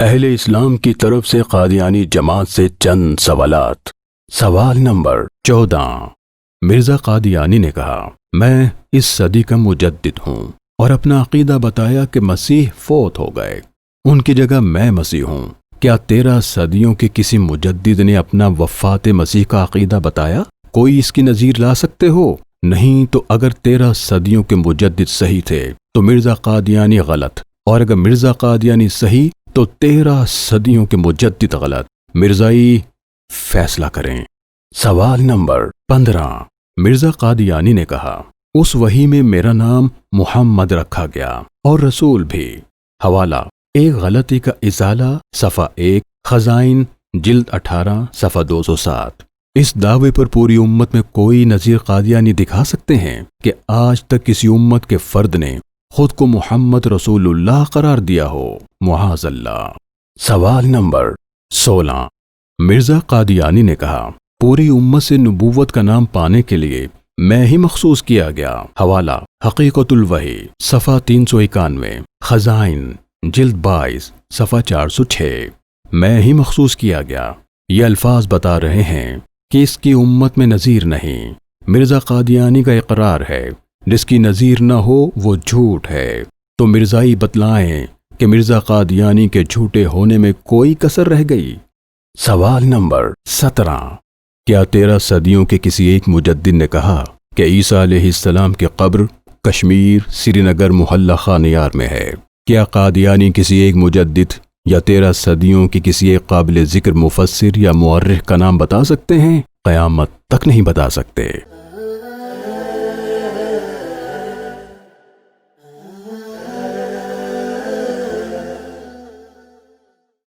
اہل اسلام کی طرف سے قادیانی جماعت سے چند سوالات۔ سوال نمبر 14۔ مرزا قادیانی نے کہا، میں اس صدی کا مجدد ہوں اور اپنا عقیدہ بتایا کہ مسیح فوت ہو گئے، ان کی جگہ میں مسیح ہوں۔ کیا 13 صدیوں کے کسی مجدد نے اپنا وفات مسیح کا عقیدہ بتایا؟ کوئی اس کی نظیر لا سکتے ہو؟ نہیں تو اگر 13 صدیوں کے مجدد صحیح تھے تو مرزا قادیانی غلط، اور اگر مرزا قادیانی صحیح تو 13 صدیوں کے مجدد غلط۔ مرزائی فیصلہ کریں۔ سوال نمبر 15۔ مرزا قادیانی نے کہا، اس وحی میں میرا نام محمد رکھا گیا اور رسول بھی۔ حوالہ: ایک غلطی کا ازالہ، صفحہ 1، خزائن، جلد 18، صفحہ 207۔ اس دعوے پر پوری امت میں کوئی نظیر قادیانی دکھا سکتے ہیں کہ آج تک کسی امت کے فرد نے خود کو محمد رسول اللہ قرار دیا ہو؟ معاذ اللہ۔ سوال نمبر 16۔ مرزا قادیانی نے کہا، پوری امت سے نبوت کا نام پانے کے لیے میں ہی مخصوص کیا گیا۔ حوالہ: حقیقت الوحی، صفحہ 391، خزائن، جلد 22، صفحہ 406۔ میں ہی مخصوص کیا گیا، یہ الفاظ بتا رہے ہیں کہ اس کی امت میں نظیر نہیں۔ مرزا قادیانی کا اقرار ہے، جس کی نظیر نہ ہو وہ جھوٹ ہے۔ تو مرزائی بتلائیں کہ مرزا قادیانی کے جھوٹے ہونے میں کوئی کسر رہ گئی؟ سوال نمبر 17۔ کیا 13 صدیوں کے کسی ایک مجدد نے کہا کہ عیسیٰ علیہ السلام کی قبر کشمیر، سری نگر، محلہ خانیار میں ہے؟ کیا قادیانی کسی ایک مجدد یا 13 صدیوں کی کسی ایک قابل ذکر مفسر یا مورخ کا نام بتا سکتے ہیں؟ قیامت تک نہیں بتا سکتے۔